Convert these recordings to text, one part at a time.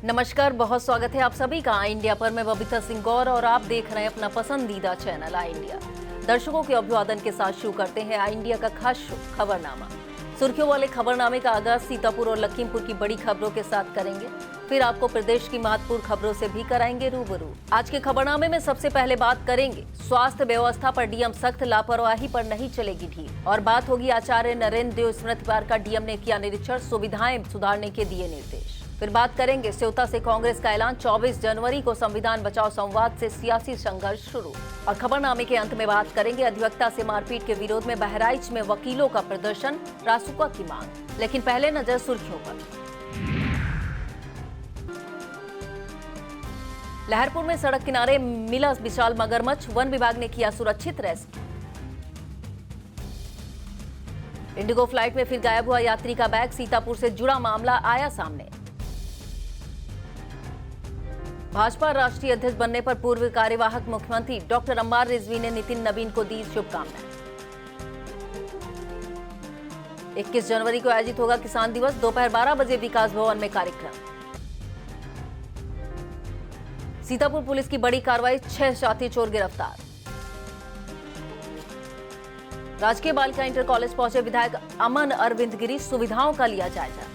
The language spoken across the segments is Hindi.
नमस्कार, बहुत स्वागत है आप सभी का आई इंडिया पर। मैं बबीता सिंह गौर और आप देख रहे हैं अपना पसंदीदा चैनल आई इंडिया। दर्शकों के अभिवादन के साथ शुरू करते हैं आई इंडिया का खास शो खबरनामा। सुर्खियों वाले खबरनामे का आगाज सीतापुर और लखीमपुर की बड़ी खबरों के साथ करेंगे, फिर आपको प्रदेश की महत्वपूर्ण खबरों से भी कराएंगे रूबरू। आज के खबरनामे में सबसे पहले बात करेंगे स्वास्थ्य व्यवस्था पर डीएम सख्त, लापरवाही पर नहीं चलेगी ढील। और बात होगी आचार्य नरेंद्र देव स्मृति पार्क का डीएम ने किया निरीक्षण, सुविधाएं सुधारने के दिए निर्देश। फिर बात करेंगे सेवता से कांग्रेस का ऐलान, 24 जनवरी को संविधान बचाओ संवाद से सियासी संघर्ष शुरू। और खबरनामे के अंत में बात करेंगे अधिवक्ता से मारपीट के विरोध में बहराइच में वकीलों का प्रदर्शन, रासुका की मांग। लेकिन पहले नजर सुर्खियों पर। लहरपुर में सड़क किनारे मिला विशाल मगरमच्छ, वन विभाग ने किया सुरक्षित रेस्क्यू। इंडिगो फ्लाइट में फिर गायब हुआ यात्री का बैग, सीतापुर से जुड़ा मामला आया सामने। भाजपा राष्ट्रीय अध्यक्ष बनने पर पूर्व कार्यवाहक मुख्यमंत्री डॉक्टर अम्बार रिजवी ने नितिन नवीन को दी शुभकामनाएं। 21 जनवरी को आयोजित होगा किसान दिवस, दोपहर 12 बजे विकास भवन में कार्यक्रम। सीतापुर पुलिस की बड़ी कार्रवाई, 6 साथी चोर गिरफ्तार। राजकीय बालिका इंटर कॉलेज पहुंचे विधायक अमन अरविंद गिरी, सुविधाओं का लिया जायजा।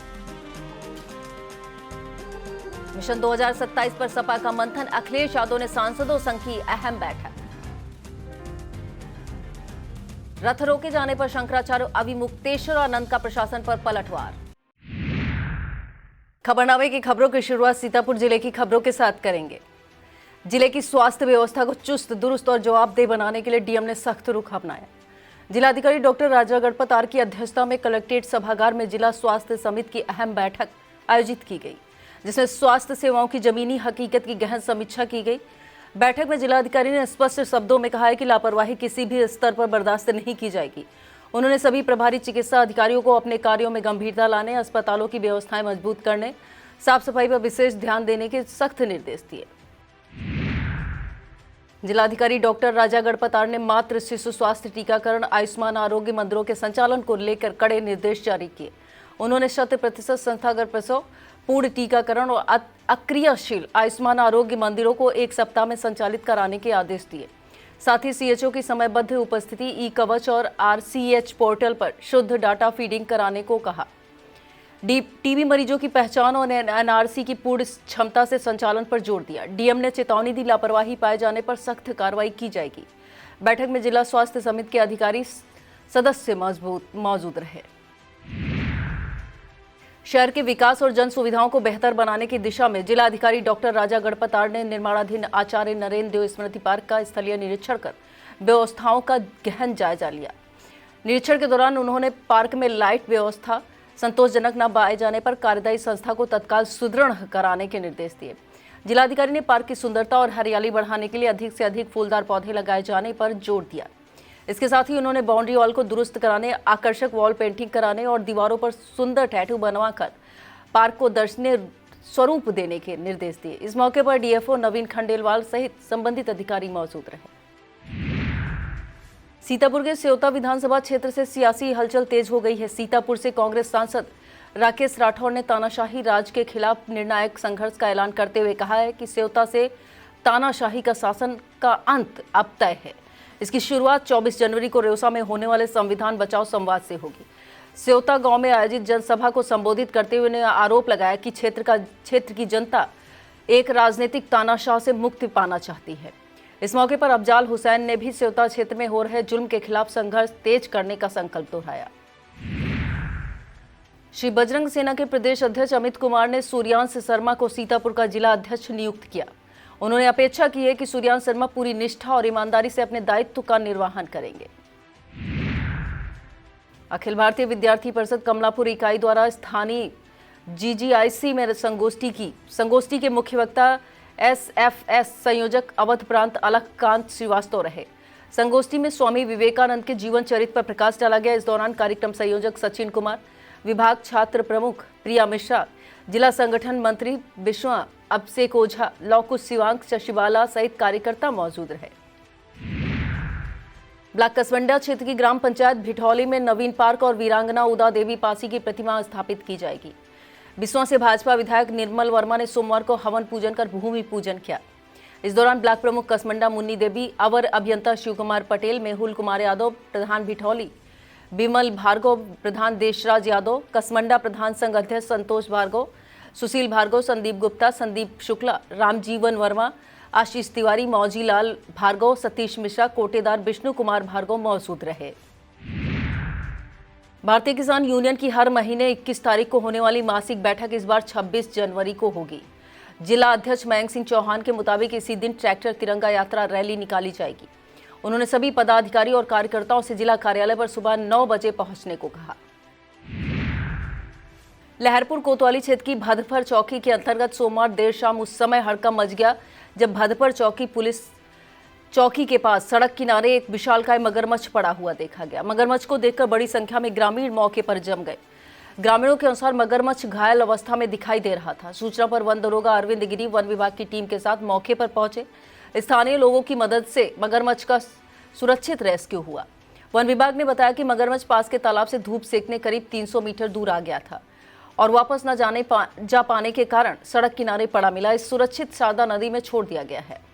मिशन 2027 पर सपा का मंथन, अखिलेश यादव ने सांसदों संग की अहम बैठक। रथ रोके जाने पर शंकराचार्य अविमुक्तेश्वरानंद का प्रशासन पर पलटवार। खबरनामे की खबरों की शुरुआत सीतापुर जिले की खबरों के साथ करेंगे। जिले की स्वास्थ्य व्यवस्था को चुस्त दुरुस्त और जवाबदेह बनाने के लिए डीएम ने सख्त रुख अपनाया। जिलाधिकारी डॉक्टर राजा गढ़पतार की अध्यक्षता में कलेक्ट्रेट सभागार में जिला स्वास्थ्य समिति की अहम बैठक आयोजित की गई, जिसमें स्वास्थ्य सेवाओं की जमीनी हकीकत की गहन समीक्षा की गई। बैठक में जिलाधिकारी ने स्पष्ट शब्दों में कहा है कि लापरवाही किसी भी स्तर पर बर्दाश्त नहीं की जाएगी। उन्होंने सभी प्रभारी चिकित्सा अधिकारियों को अपने कार्यों में गंभीरता लाने, अस्पतालों की व्यवस्थाएं मजबूत करने, साफ सफाई पर विशेष ध्यान देने के सख्त निर्देश दिए। जिलाधिकारी डॉक्टर राजा गढ़पतार ने मातृ शिशु स्वास्थ्य टीकाकरण, आयुष्मान आरोग्य मंदिरों के संचालन को लेकर कड़े निर्देश जारी किए। उन्होंने 100% संस्थागत प्रसव, पूर्ण टीकाकरण और अक्रियाशील आयुष्मान आरोग्य मंदिरों को 1 सप्ताह में संचालित कराने के आदेश दिए। साथ ही सीएचओ की समयबद्ध उपस्थिति, ई कवच और आरसीएच पोर्टल पर शुद्ध डाटा फीडिंग कराने को कहा। टीबी मरीजों की पहचान और एनआरसी की पूर्ण क्षमता से संचालन पर जोर दिया। डीएम ने चेतावनी दी, लापरवाही पाए जाने पर सख्त कार्रवाई की जाएगी। बैठक में जिला स्वास्थ्य समिति के अधिकारी सदस्य मौजूद रहे। शहर के विकास और जन सुविधाओं को बेहतर बनाने की दिशा में जिलाधिकारी डॉक्टर राजा गढ़पतार ने निर्माणाधीन आचार्य नरेंद्र देव स्मृति पार्क का स्थलीय निरीक्षण कर व्यवस्थाओं का गहन जायजा लिया। निरीक्षण के दौरान उन्होंने पार्क में लाइट व्यवस्था संतोषजनक न पाए जाने पर कार्यदायी संस्था को तत्काल सुदृढ़ कराने के निर्देश दिए। जिलाधिकारी ने पार्क की सुंदरता और हरियाली बढ़ाने के लिए अधिक से अधिक फूलदार पौधे लगाए जाने पर जोर दिया। इसके साथ ही उन्होंने बाउंड्री वॉल को दुरुस्त कराने, आकर्षक वॉल पेंटिंग कराने और दीवारों पर सुंदर टैटू बनवाकर पार्क को दर्शनीय स्वरूप देने के निर्देश दिए। इस मौके पर डीएफओ नवीन खंडेलवाल सहित संबंधित अधिकारी मौजूद रहे। सीतापुर के सेवता विधानसभा क्षेत्र से सियासी हलचल तेज हो गई है। सीतापुर से कांग्रेस सांसद राकेश राठौर ने तानाशाही राज के खिलाफ निर्णायक संघर्ष का ऐलान करते हुए कहा है कि सेवता से तानाशाही का शासन का अंत अब तय है। इसकी शुरुआत 24 जनवरी को रेउसा में होने वाले संविधान बचाओ संवाद से होगी। सेवता गांव में आयोजित जनसभा को संबोधित करते हुए उन्होंने आरोप लगाया कि क्षेत्र की जनता एक राजनीतिक तानाशाह से मुक्ति पाना चाहती है। इस मौके पर अफजाल हुसैन ने भी सेवता क्षेत्र में हो रहे जुल्म के खिलाफ संघर्ष तेज करने का संकल्प दोहराया। श्री बजरंग सेना के प्रदेश अध्यक्ष अमित कुमार ने सूर्यांश शर्मा को सीतापुर का जिला अध्यक्ष नियुक्त किया। उन्होंने अपेक्षा की है कि सूर्यांश शर्मा पूरी निष्ठा और ईमानदारी से अपने दायित्व का निर्वहन करेंगे। अखिल भारतीय विद्यार्थी परिषद कमलापुर इकाई द्वारा स्थानीय जीजीआईसी में संगोष्ठी के मुख्य वक्ता एसएफएस संयोजक अवध प्रांत अलखकांत श्रीवास्तव रहे। संगोष्ठी में स्वामी विवेकानंद के जीवन चरित्र पर प्रकाश डाला गया। इस दौरान कार्यक्रम संयोजक सचिन कुमार, विभाग छात्र प्रमुख प्रिया मिश्रा, जिला संगठन मंत्री विश्वा अभिषेक ओझा, लौकुश शिवांक, शशिबाला सहित कार्यकर्ता मौजूद रहे। ब्लॉक कसवंडा क्षेत्र की ग्राम पंचायत भिठौली में नवीन पार्क और वीरांगना उदा देवी पासी की प्रतिमा स्थापित की जाएगी। बिस्वा से भाजपा विधायक निर्मल वर्मा ने सोमवार को हवन पूजन कर भूमि पूजन किया। इस दौरान ब्लॉक प्रमुख कसमंडा मुन्नी देवी, अवर अभियंता शिव कुमार पटेल, मेहुल कुमार यादव, प्रधान भिठौली बिमल भार्गव, प्रधान देशराज यादव, कसमंडा प्रधान संघ अध्यक्ष संतोष भार्गव, सुशील भार्गव, संदीप गुप्ता, संदीप शुक्ला, रामजीवन वर्मा, आशीष तिवारी, मौजी लाल भार्गव, सतीश मिश्रा, कोटेदार विष्णु कुमार भार्गव मौजूद रहे। भारतीय किसान यूनियन की हर महीने 21 तारीख को होने वाली मासिक बैठक इस बार 26 जनवरी को होगी। जिला अध्यक्ष मयंक सिंह चौहान के मुताबिक इसी दिन ट्रैक्टर तिरंगा यात्रा रैली निकाली जाएगी। उन्होंने सभी पदाधिकारी और कार्यकर्ताओं से जिला कार्यालय पर सुबह 9 बजे पहुंचने को कहा। लहरपुर कोतवाली क्षेत्र की भदफर चौकी के अंतर्गत सोमवार देर शाम उस समय हड़कंप मच गया जब भदफर चौकी पुलिस चौकी के पास सड़क किनारे एक विशालकाय मगरमच्छ पड़ा हुआ देखा गया। मगरमच्छ को देखकर बड़ी संख्या में ग्रामीण मौके पर जम गए। ग्रामीणों के अनुसार मगरमच्छ घायल अवस्था में दिखाई दे रहा था। सूचना पर वन दरोगा अरविंद गिरी वन विभाग की टीम के साथ मौके पर पहुंचे। स्थानीय लोगों की मदद से मगरमच्छ का सुरक्षित रेस्क्यू हुआ। वन विभाग ने बताया कि मगरमच्छ पास के तालाब से धूप सेकने करीब 300 मीटर दूर आ गया था और वापस न जा पाने के कारण सड़क किनारे पड़ा मिला। इस सुरक्षित शारदा नदी में छोड़ दिया गया है।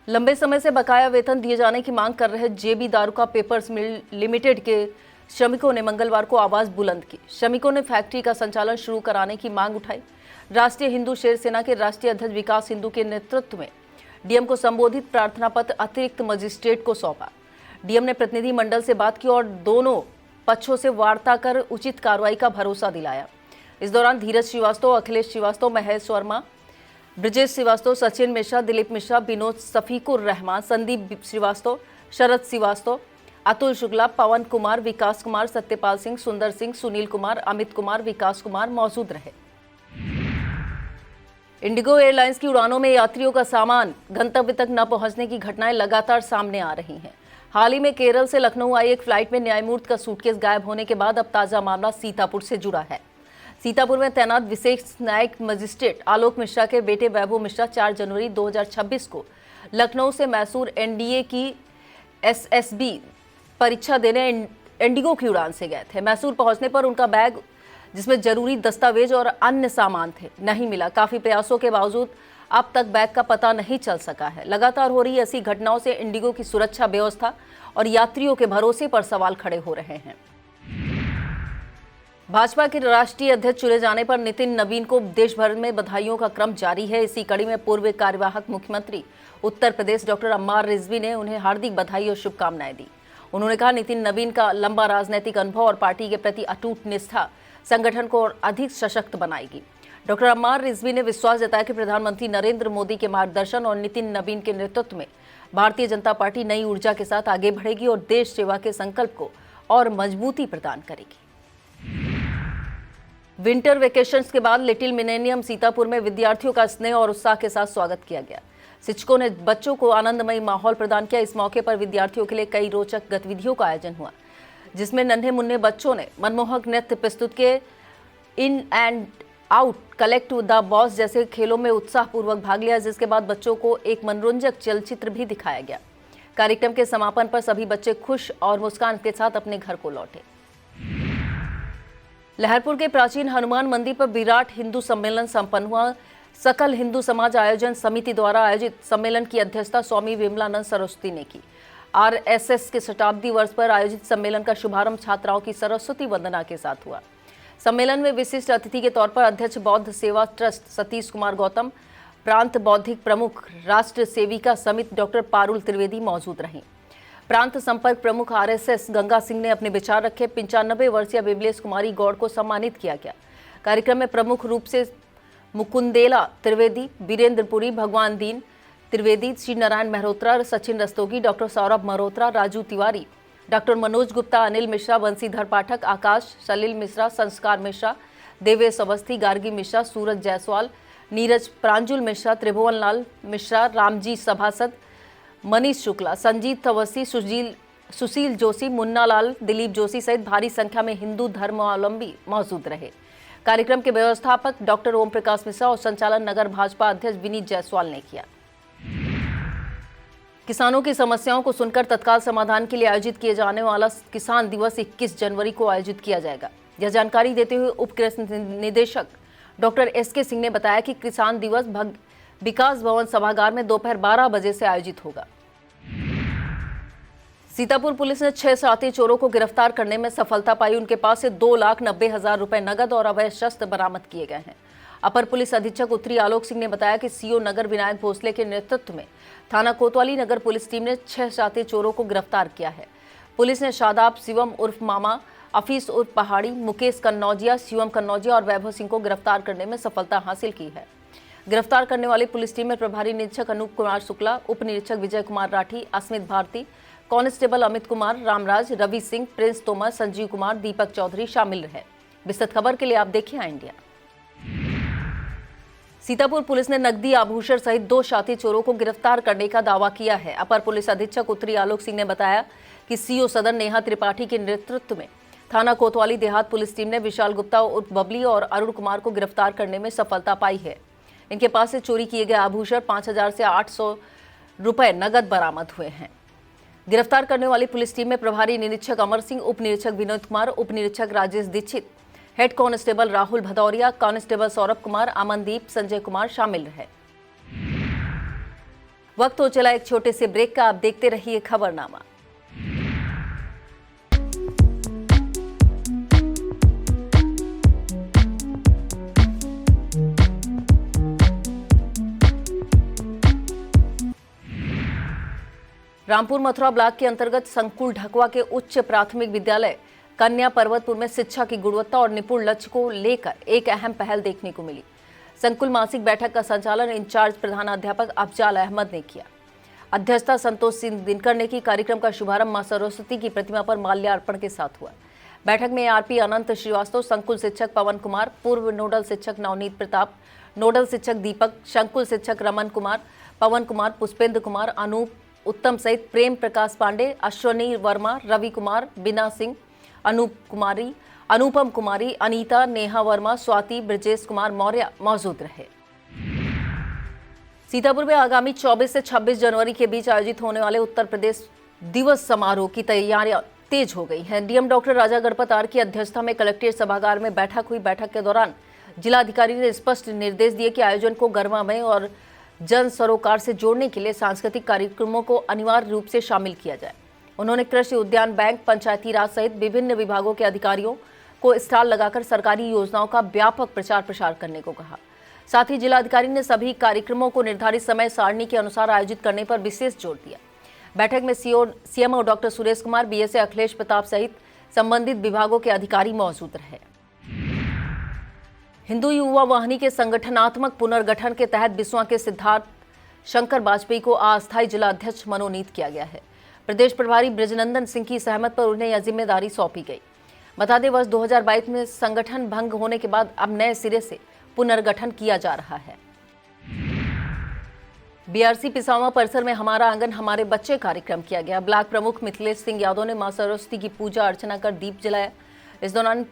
लंबे समय से बकाया वेतन दिए जाने की मांग कर रहे जेबी दारुका पेपर्स मिल लिमिटेड के श्रमिकों ने मंगलवार को आवाज बुलंद की। श्रमिकों ने फैक्ट्री का संचालन शुरू कराने की मांग उठाई। राष्ट्रीय हिंदू शेर सेना के राष्ट्रीय अध्यक्ष विकास हिंदू के नेतृत्व में डीएम को संबोधित प्रार्थना पत्र अतिरिक्त मजिस्ट्रेट को सौंपा। डीएम ने प्रतिनिधि मंडल से बात की और दोनों पक्षों से वार्ता कर उचित कार्रवाई का भरोसा दिलाया। इस दौरान धीरज श्रीवास्तव, अखिलेश श्रीवास्तव, महेश वर्मा, ब्रजेश श्रीवास्तव, सचिन मिश्रा, दिलीप मिश्रा, विनोद सफीकुर रहमान, संदीप श्रीवास्तव, शरद श्रीवास्तव, अतुल शुक्ला, पवन कुमार, विकास कुमार, सत्यपाल सिंह, सुंदर सिंह, सुनील कुमार, अमित कुमार, विकास कुमार मौजूद रहे। इंडिगो एयरलाइंस की उड़ानों में यात्रियों का सामान गंतव्य तक न पहुंचने की घटनाएं लगातार सामने आ रही हैं। हाल ही में केरल से लखनऊ आई एक फ्लाइट में न्यायमूर्ति का सूटकेस गायब होने के बाद अब ताजा मामला सीतापुर से जुड़ा है। सीतापुर में तैनात विशेष न्यायिक मजिस्ट्रेट आलोक मिश्रा के बेटे वैभव मिश्रा 4 जनवरी 2026 को लखनऊ से मैसूर एनडीए की एसएसबी परीक्षा देने इंडिगो की उड़ान से गए थे। मैसूर पहुंचने पर उनका बैग जिसमें जरूरी दस्तावेज और अन्य सामान थे नहीं मिला। काफी प्रयासों के बावजूद अब तक बैग का पता नहीं चल सका है। लगातार हो रही ऐसी घटनाओं से इंडिगो की सुरक्षा व्यवस्था और यात्रियों के भरोसे पर सवाल खड़े हो रहे हैं। भाजपा के राष्ट्रीय अध्यक्ष चुने जाने पर नितिन नवीन को देश भर में बधाइयों का क्रम जारी है। इसी कड़ी में पूर्व कार्यवाहक मुख्यमंत्री उत्तर प्रदेश डॉक्टर अम्मार रिजवी ने उन्हें हार्दिक बधाई और शुभकामनाएं दी। उन्होंने कहा नितिन नवीन का लंबा राजनीतिक अनुभव और पार्टी के प्रति अटूट निष्ठा संगठन को और अधिक सशक्त बनाएगी। डॉक्टर अम्मार रिजवी ने विश्वास जताया कि प्रधानमंत्री नरेंद्र मोदी के मार्गदर्शन और नितिन नवीन के नेतृत्व में भारतीय जनता पार्टी नई ऊर्जा के साथ आगे बढ़ेगी और देश सेवा के संकल्प को और मजबूती प्रदान करेगी। विंटर वेकेशंस के बाद लिटिल मिलेनियम सीतापुर में विद्यार्थियों का स्नेह और उत्साह के साथ स्वागत किया गया। शिक्षकों ने बच्चों को आनंदमयी माहौल प्रदान किया। इस मौके पर विद्यार्थियों के लिए कई रोचक गतिविधियों का आयोजन हुआ, जिसमें नन्हे मुन्ने बच्चों ने मनमोहक नृत्य प्रस्तुत किए। In and out, collect the boss जैसे खेलों में उत्साहपूर्वक भाग लिया, जिसके बाद बच्चों को एक मनोरंजक चलचित्र भी दिखाया गया। कार्यक्रम के समापन पर सभी बच्चे खुश और मुस्कान के साथ अपने घर को लौटे। लहरपुर के प्राचीन हनुमान मंदिर पर विराट हिंदू सम्मेलन संपन्न हुआ। सकल हिंदू समाज आयोजन समिति द्वारा आयोजित सम्मेलन की अध्यक्षता स्वामी विमलानंद सरस्वती ने की। आरएसएस के शताब्दी वर्ष पर आयोजित सम्मेलन का शुभारंभ छात्राओं की सरस्वती वंदना के साथ हुआ। सम्मेलन में विशिष्ट अतिथि के तौर पर अध्यक्ष बौद्ध सेवा ट्रस्ट सतीश कुमार गौतम, प्रांत बौद्धिक प्रमुख राष्ट्र सेविका समिति डॉक्टर पारुल त्रिवेदी मौजूद रहीं। प्रांत संपर्क प्रमुख आरएसएस गंगा सिंह ने अपने विचार रखे। 95 वर्षीय बिमलेश कुमारी गौड़ को सम्मानित किया गया। कार्यक्रम में प्रमुख रूप से मुकुंदेला त्रिवेदी, वीरेंद्रपुरी, भगवान दीन त्रिवेदी, श्री नारायण मेहरोत्रा, सचिन रस्तोगी, डॉक्टर सौरभ मल्होत्रा, राजू तिवारी, डॉक्टर मनोज गुप्ता, अनिल मिश्रा, बंसीधर पाठक, आकाश, सलील मिश्रा, संस्कार मिश्रा, देवेश अवस्थी, गार्गी मिश्रा, सूरज जायसवाल, नीरज प्रांजुल मिश्रा, त्रिभुवन लाल मिश्रा, रामजी सभासद, मनीष शुक्ला, संजीत अवस्थी, सुशील जोशी, मुन्ना लाल, दिलीप जोशी सहित भारी संख्या में हिंदू धर्मावलंबी मौजूद रहे। कार्यक्रम के व्यवस्थापक डॉक्टर ओम प्रकाश मिश्रा और संचालन नगर भाजपा अध्यक्ष विनीत जायसवाल ने किया। किसानों की समस्याओं को सुनकर तत्काल समाधान के लिए आयोजित किए जाने वाला किसान दिवस 21 जनवरी को आयोजित किया जाएगा। यह जानकारी देते हुए उप कृषि निदेशक डॉक्टर SK सिंह ने बताया कि किसान दिवस विकास भवन सभागार में दोपहर 12 बजे से आयोजित होगा। सीतापुर पुलिस ने 6 साथी चोरों को गिरफ्तार करने में सफलता पाई। उनके पास से 2,90,000 रुपए नगद और अवैध शस्त्र बरामद किए गए हैं। अपर पुलिस अधीक्षक उत्तरी आलोक सिंह ने बताया कि CO नगर विनायक भोसले के नेतृत्व में थाना कोतवाली नगर पुलिस टीम ने 6 साथी चोरों को गिरफ्तार किया है। पुलिस ने शादाब शिवम उर्फ मामा, अफीस उर्फ पहाड़ी, मुकेश कन्नौजिया, शिवम कन्नौजिया और वैभव सिंह को गिरफ्तार करने में सफलता हासिल की है। गिरफ्तार करने वाली पुलिस टीम में प्रभारी निरीक्षक अनूप कुमार शुक्ला, उप निरीक्षक विजय कुमार राठी, अस्मित भारती, कांस्टेबल अमित कुमार, रामराज, रवि सिंह, प्रिंस तोमर, संजीव कुमार, दीपक चौधरी शामिल रहे। विस्तृत खबर के लिए आप देखिए इंडिया। सीतापुर पुलिस ने नकदी आभूषण सहित 2 साथी चोरों को गिरफ्तार करने का दावा किया है। अपर पुलिस अधीक्षक उत्तरी आलोक सिंह ने बताया कि CO सदर नेहा त्रिपाठी के नेतृत्व में थाना कोतवाली देहात पुलिस टीम ने विशाल गुप्ता उर्फ बबली और अरुण कुमार को गिरफ्तार करने में सफलता पाई है। इनके पास से चोरी किए गए आभूषण 5,000 से 800 रुपए नगद बरामद हुए हैं। गिरफ्तार करने वाली पुलिस टीम में प्रभारी निरीक्षक अमर सिंह, उप निरीक्षक विनोद कुमार, उप निरीक्षक Rajesh Dikshit, head constable Rahul Bhadauria, constable Saurabh Kumar, Amandeep, Sanjay Kumar शामिल रहे। वक्त हो चला एक छोटे से ब्रेक का। आप देखते रहिए खबरनामा। रामपुर मथुरा ब्लॉक के अंतर्गत संकुल ढकवा के उच्च प्राथमिक विद्यालय कन्या पर्वतपुर में शिक्षा की गुणवत्ता और निपुण लक्ष्य को लेकर एक अहम पहल देखने को मिली। संकुल मासिक बैठक का संचालन इंचार्ज प्रधानाध्यापक अफजाल अहमद ने किया। अध्यक्षता संतोष सिंह दिनकर ने की। कार्यक्रम का शुभारंभ मां सरस्वती की प्रतिमा पर माल्यार्पण के साथ हुआ। बैठक में ARP अनंत श्रीवास्तव, संकुल शिक्षक पवन कुमार, पूर्व नोडल शिक्षक नवनीत प्रताप, नोडल शिक्षक दीपक, संकुल शिक्षक रमन कुमार, पवन कुमार, पुष्पेंद्र कुमार, अनूप उत्तम सहित प्रेम प्रकाश पांडे, अश्वनी वर्मा, रवि कुमार, बीना सिंह, अनुपम कुमारी, अनीता, नेहा वर्मा, स्वाति, ब्रजेश कुमार मौर्य मौजूद रहे। सीतापुर में आगामी 24 से 26 जनवरी के बीच आयोजित होने वाले उत्तर प्रदेश दिवस समारोह की तैयारियां तेज हो गई हैं। DM doctor Raja Ganpat R की अध्यक्षता में कलेक्ट्रेट सभागार में बैठक हुई। बैठक के दौरान जिलाधिकारी ने स्पष्ट निर्देश दिए कि आयोजन को गरिमामय और जन सरोकार से जोड़ने के लिए सांस्कृतिक कार्यक्रमों को अनिवार्य रूप से शामिल किया जाए। उन्होंने कृषि उद्यान बैंक, पंचायती राज सहित विभिन्न विभागों के अधिकारियों को स्टॉल लगाकर सरकारी योजनाओं का व्यापक प्रचार प्रसार करने को कहा। साथ ही जिलाधिकारी ने सभी कार्यक्रमों को निर्धारित समय सारणी के अनुसार आयोजित करने पर विशेष जोर दिया। बैठक में CMO doctor Suresh Kumar, BSA Akhilesh Pratap सहित संबंधित विभागों के अधिकारी मौजूद रहे। हिंदू युवा वाहिनी के संगठनात्मक पुनर्गठन के तहत बिस्वा के सिद्धार्थ शंकर वाजपेयी को अस्थायी जिला अध्यक्ष मनोनीत किया गया है। प्रदेश प्रभारी ब्रजनंदन सिंह की सहमत पर उन्हें यह जिम्मेदारी सौंपी गई। बता दें, वर्ष 2022 में संगठन भंग होने के बाद अब नए सिरे से पुनर्गठन किया जा रहा है। BRC पिसावा परिसर में हमारा आंगन हमारे बच्चे कार्यक्रम किया गया। ब्लॉक प्रमुख मिथिलेश सिंह यादव ने मां सरस्वती की पूजा अर्चना कर दीप जलाया। इस दौरान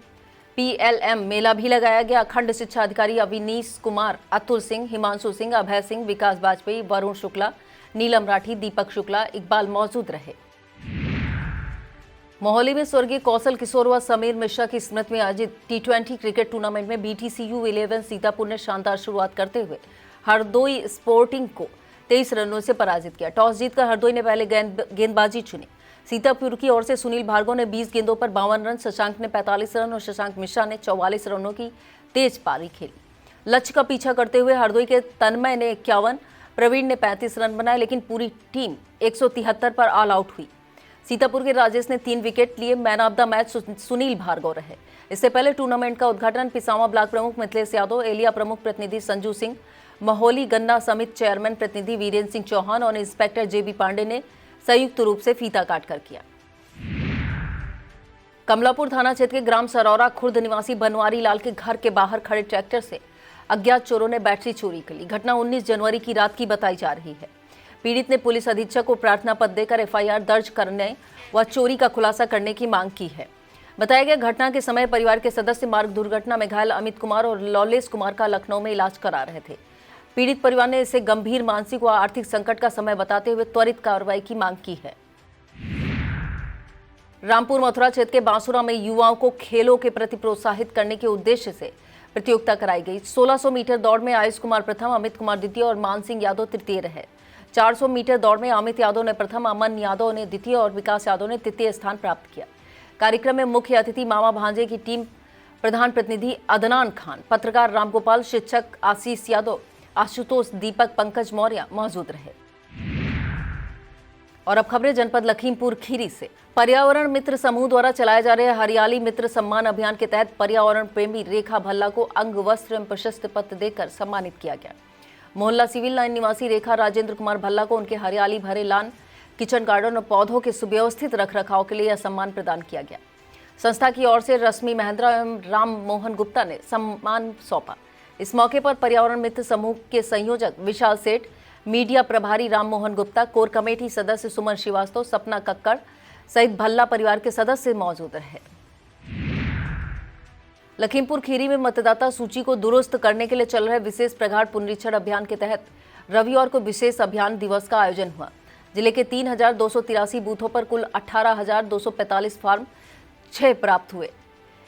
PLM मेला भी लगाया गया। अखंड शिक्षा अधिकारी अविनीश कुमार, अतुल सिंह, हिमांशु सिंह, अभय सिंह, विकास वाजपेयी, वरुण शुक्ला, नीलम राठी, दीपक शुक्ला, इकबाल मौजूद रहे। मोहाली में स्वर्गीय कौशल किशोर व समीर मिश्रा की स्मृति में आयोजित T20 क्रिकेट टूर्नामेंट में BTCU 11 सीतापुर ने शानदार शुरुआत करते हुए हरदोई स्पोर्टिंग को 23 रनों से पराजित किया। टॉस जीतकर हरदोई ने पहले गेंदबाजी चुनी। सीतापुर की ओर से सुनील भार्गव ने 20 गेंदों पर 52 रन, शशांक ने 45 रन और शशांक मिश्रा ने 44 रनों की तेज पारी खेली। लक्ष्य का पीछा करते हुए हरदोई के तन्मय ने 51, प्रवीण ने 35 रन बनाए, लेकिन पूरी टीम 173 पर ऑल आउट हुई। सीतापुर के राजेश ने 3 विकेट लिए। Man of the match Sunil Bhargav रहे। इससे पहले टूर्नामेंट का उद्घाटन पिसावा ब्लॉक प्रमुख मिथिलेश यादव, एलिया प्रमुख प्रतिनिधि संजू सिंह, मोहाली गन्ना समिति चेयरमैन प्रतिनिधि वीरेंद्र सिंह चौहान और इंस्पेक्टर JB पांडे ने संयुक्त रूप से फीता काटकर किया। कमलापुर थाना क्षेत्र के ग्राम सरौरा खुर्द निवासी बनवारी लाल के घर के बाहर खड़े ट्रैक्टर से अज्ञात चोरों ने बैटरी चोरी कर ली। घटना 19 जनवरी की रात की बताई जा रही है। पीड़ित ने पुलिस अधीक्षक को प्रार्थना पत्र देकर FIR दर्ज करने व चोरी का खुलासा करने की मांग की है। बताया गया, घटना के समय परिवार के सदस्य मार्ग दुर्घटना में घायल अमित कुमार और लॉलेश कुमार का लखनऊ में इलाज करा रहे थे। पीड़ित परिवार ने इसे गंभीर मानसिक व आर्थिक संकट का समय बताते हुए त्वरित कार्रवाई की मांग की है। रामपुर मथुरा क्षेत्र के बांसुरा में युवाओं को खेलों के प्रति प्रोत्साहित करने के उद्देश्य से प्रतियोगिता कराई गई। 1600 मीटर दौड़ में आयुष कुमार प्रथम, अमित कुमार द्वितीय और मान सिंह यादव तृतीय रहे। 400 मीटर दौड़ में अमित यादव ने प्रथम, अमन यादव ने द्वितीय और विकास यादव ने तृतीय स्थान प्राप्त किया। कार्यक्रम में मुख्य अतिथि मामा भांजे की टीम, प्रधान प्रतिनिधि अदनान खान, पत्रकार रामगोपाल, शिक्षक आशीष यादव, आशुतोष, दीपक, पंकज मौर्य मौजूद रहे। और अब खबरें जनपद लखीमपुर खीरी से। पर्यावरण मित्र समूह द्वारा चलाए जा रहे हरियाली मित्र सम्मान अभियान के तहत पर्यावरण प्रेमी रेखा भल्ला को अंग वस्त्र एवं प्रशस्ति पत्र देकर सम्मानित किया गया। मोहल्ला सिविल लाइन निवासी रेखा राजेंद्र कुमार भल्ला को उनके हरियाली भरे लान, किचन गार्डन और पौधों के सुव्यवस्थित रखरखाव के लिए यह सम्मान प्रदान किया गया। संस्था की ओर से रश्मि महेंद्रा एवं राम मोहन गुप्ता ने सम्मान सौंपा। इस मौके पर पर्यावरण मित्र समूह के संयोजक विशाल सेठ, मीडिया प्रभारी राम मोहन गुप्ता, कोर कमेटी सदस्य सुमन श्रीवास्तव, सपना कक्कड़ सहित भल्ला परिवार के सदस्य मौजूद रहे। लखीमपुर खीरी में मतदाता सूची को दुरुस्त करने के लिए चल रहे विशेष प्रगाढ़ पुनरीक्षण अभियान के तहत रविवार को विशेष अभियान दिवस का आयोजन हुआ। जिले के 3283 बूथों पर कुल 18,245 फॉर्म 6 प्राप्त हुए।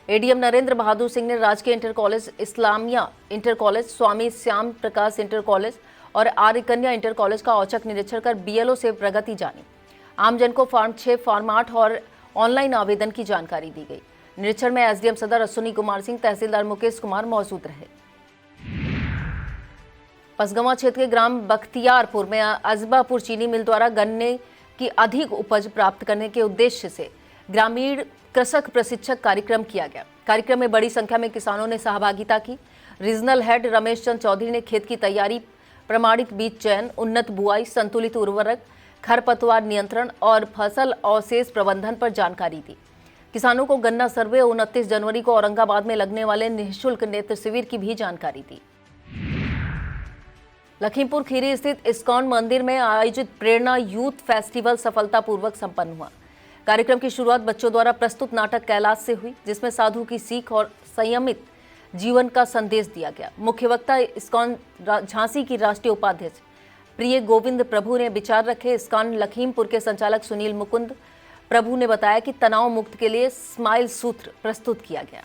एडीएम नरेंद्र बहादुर सिंह ने राजकीय inter college, Islamia inter college, Swami Shyam Prakash inter college और आर्य कन्या इंटर कॉलेज का औचक निरीक्षण कर बीएलओ से प्रगति जानी। आमजन को फॉर्म 6, फॉर्म 8 और ऑनलाइन आवेदन की जानकारी दी गई। निरीक्षण में एसडीएम सदर अश्विनी कुमार सिंह, तहसीलदार मुकेश कुमार मौजूद रहे। पसगवां क्षेत्र के ग्राम बख्तियारपुर में अजबापुर चीनी मिल द्वारा गन्ने की अधिक उपज प्राप्त करने के उद्देश्य से ग्रामीण कृषक प्रशिक्षक कार्यक्रम किया गया। कार्यक्रम में बड़ी संख्या में किसानों ने सहभागिता की। रीजनल हेड रमेश चंद चौधरी ने खेत की तैयारी, प्रमाणित बीज चयन, उन्नत बुआई, संतुलित उर्वरक, खरपतवार नियंत्रण और फसल अवशेष प्रबंधन पर जानकारी दी। किसानों को गन्ना सर्वे 29 जनवरी को औरंगाबाद में लगने वाले निःशुल्क नेत्र शिविर की भी जानकारी दी। लखीमपुर खीरी स्थित इस्कॉन मंदिर में आयोजित प्रेरणा यूथ फेस्टिवल सफलतापूर्वक संपन्न हुआ। कार्यक्रम की शुरुआत बच्चों द्वारा प्रस्तुत नाटक कैलाश से हुई, जिसमें साधु की सीख और संयमित जीवन का संदेश दिया गया। मुख्य वक्ता इस्कॉन झांसी की राष्ट्रीय उपाध्यक्ष प्रिय गोविंद प्रभु ने विचार रखे। इस्कॉन लखीमपुर के संचालक सुनील मुकुंद प्रभु ने बताया कि तनाव मुक्त के लिए स्माइल सूत्र प्रस्तुत किया गया।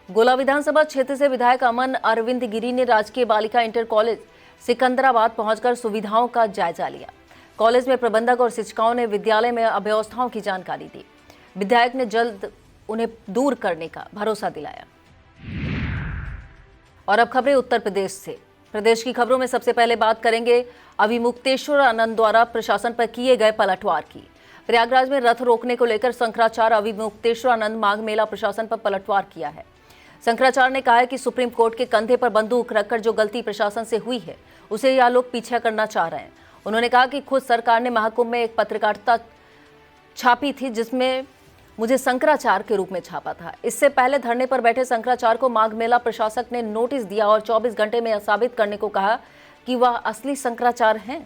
गोला विधानसभा क्षेत्र से विधायक अमन अरविंद गिरी ने राजकीय बालिका इंटर कॉलेज सिकंदराबाद पहुंचकर सुविधाओं का जायजा लिया। कॉलेज में प्रबंधक और शिक्षिकाओं ने विद्यालय में अव्यवस्थाओं की जानकारी दी। विधायक ने जल्द उन्हें दूर करने का भरोसा दिलाया। और अब खबरें उत्तर प्रदेश से। प्रदेश की खबरों में सबसे पहले बात करेंगे अविमुक्तेश्वर आनंद द्वारा प्रशासन पर किए गए पलटवार की। प्रयागराज में रथ रोकने को लेकर शंकराचार्य अविमुक्तेश्वर आनंद माघ मेला प्रशासन पर पलटवार किया है। शंकराचार्य ने कहा है कि सुप्रीम कोर्ट के कंधे पर बंदूक रखकर जो गलती प्रशासन से हुई है उसे यह लोग पीछे करना चाह रहे हैं। उन्होंने कहा कि खुद सरकार ने महाकुंभ में एक पत्रकारिता छापी थी जिसमें मुझे शंकराचार्य के रूप में छापा था। इससे पहले धरने पर बैठे शंकराचार्य को माघ मेला प्रशासक ने नोटिस दिया और 24 घंटे में यह साबित करने को कहा कि वह असली शंकराचार्य हैं।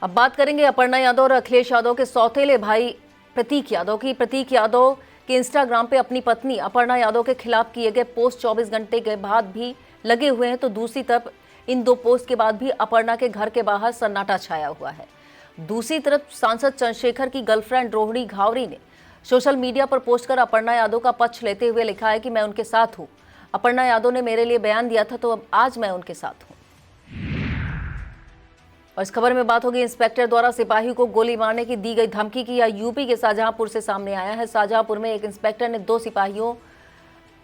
अब बात करेंगे अपर्णा यादव और अखिलेश यादव के सौतेले भाई प्रतीक यादव की। प्रतीक यादव के इंस्टाग्राम पे अपनी पत्नी अपर्णा यादव के खिलाफ किए गए पोस्ट 24 घंटे के बाद भी लगे हुए हैं, तो दूसरी तरफ इन 2 पोस्ट के बाद भी अपर्णा के घर के बाहर सन्नाटा छाया हुआ है। दूसरी तरफ सांसद चंद्रशेखर की गर्लफ्रेंड रोहिणी घावरी ने सोशल मीडिया पर पोस्ट कर अपर्णा यादव का पक्ष लेते हुए लिखा है कि मैं उनके साथ हूं। अपर्णा यादव ने मेरे लिए बयान दिया था, तो अब आज मैं उनके साथ हूं। और इस खबर में बात होगी इंस्पेक्टर द्वारा सिपाही को गोली मारने की दी गई धमकी की। यह यूपी के शाहजहांपुर से सामने आया है। शाहजहांपुर में एक इंस्पेक्टर ने 2 सिपाहियों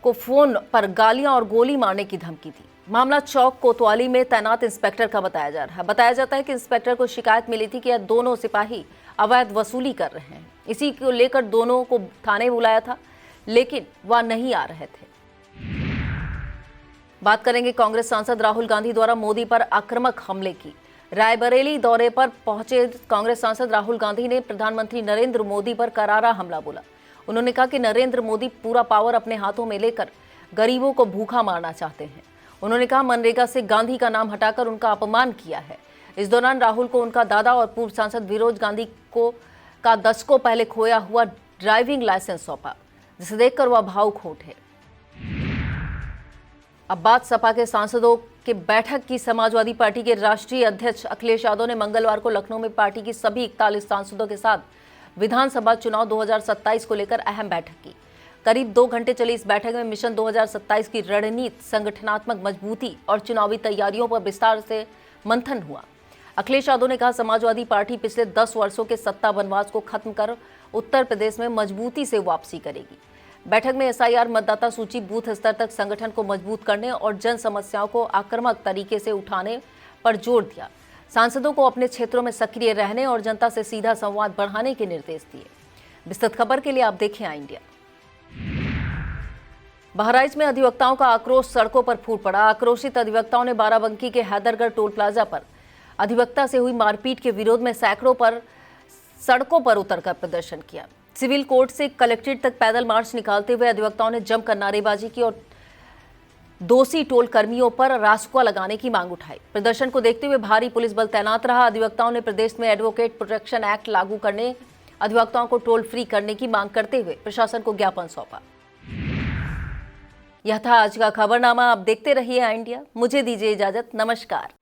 को फोन पर गालियां और गोली मारने की धमकी दी। मामला चौक कोतवाली में तैनात इंस्पेक्टर का बताया जा रहा है। बताया जाता है कि इंस्पेक्टर को शिकायत मिली थी कि यह दोनों सिपाही अवैध वसूली कर रहे हैं। इसी को लेकर दोनों को थाने बुलाया था, लेकिन वह नहीं आ रहे थे। बात करेंगे कांग्रेस सांसद राहुल गांधी द्वारा मोदी पर आक्रामक हमले की। रायबरेली दौरे पर पहुंचे कांग्रेस सांसद राहुल गांधी ने प्रधानमंत्री नरेंद्र मोदी पर करारा हमला बोला। उन्होंने कहा कि नरेंद्र मोदी पूरा पावर अपने हाथों में लेकर गरीबों को भूखा मारना चाहते हैं। उन्होंने कहा मनरेगा से गांधी का नाम हटाकर उनका अपमान किया है। इस दौरान राहुल को उनका दादा और पूर्व सांसद विरोध गांधी का दशकों पहले खोया हुआ ड्राइविंग लाइसेंस सौंपा, जिसे देखकर वह भावुक हो उठे। अब बात सपा के सांसदों के बैठक की समाजवादी पार्टी के राष्ट्रीय अध्यक्ष अखिलेश यादव ने मंगलवार को लखनऊ में पार्टी की सभी 41 सांसदों के साथ विधानसभा चुनाव 2027 को लेकर अहम बैठक की। करीब 2 घंटे चली इस बैठक में मिशन 2027 की रणनीति, संगठनात्मक मजबूती और चुनावी तैयारियों पर विस्तार से मंथन हुआ। अखिलेश यादव ने कहा, समाजवादी पार्टी पिछले 10 वर्षों के सत्ता वनवास को खत्म कर उत्तर प्रदेश में मजबूती से वापसी करेगी। बैठक में एसआईआर, मतदाता सूची, बूथ स्तर तक संगठन को मजबूत करने और जन समस्याओं को आक्रामक तरीके से उठाने पर जोर दिया। सांसदों को अपने क्षेत्रों में सक्रिय रहने और जनता से सीधा संवाद बढ़ाने के निर्देश दिए। विस्तृत खबर के लिए आप देखें आई इंडिया। बहराइच में अधिवक्ताओं का आक्रोश सड़कों पर फूट पड़ा। आक्रोशित अधिवक्ताओं ने बाराबंकी के हैदरगढ़ टोल प्लाजा पर अधिवक्ता से हुई मारपीट के विरोध में सैकड़ों पर सड़कों पर उतरकर प्रदर्शन किया। सिविल कोर्ट से कलेक्ट्रेट तक पैदल मार्च निकालते हुए अधिवक्ताओं ने जमकर नारेबाजी की और दोषी टोल कर्मियों पर रासुका लगाने की मांग उठाई। प्रदर्शन को देखते हुए भारी पुलिस बल तैनात रहा। अधिवक्ताओं ने प्रदेश में एडवोकेट प्रोटेक्शन एक्ट लागू करने, अधिवक्ताओं को टोल फ्री करने की मांग करते हुए प्रशासन को ज्ञापन सौंपा। यह था आज का खबरनामा। आप देखते रहिए आई इंडिया। मुझे दीजिए इजाजत। नमस्कार।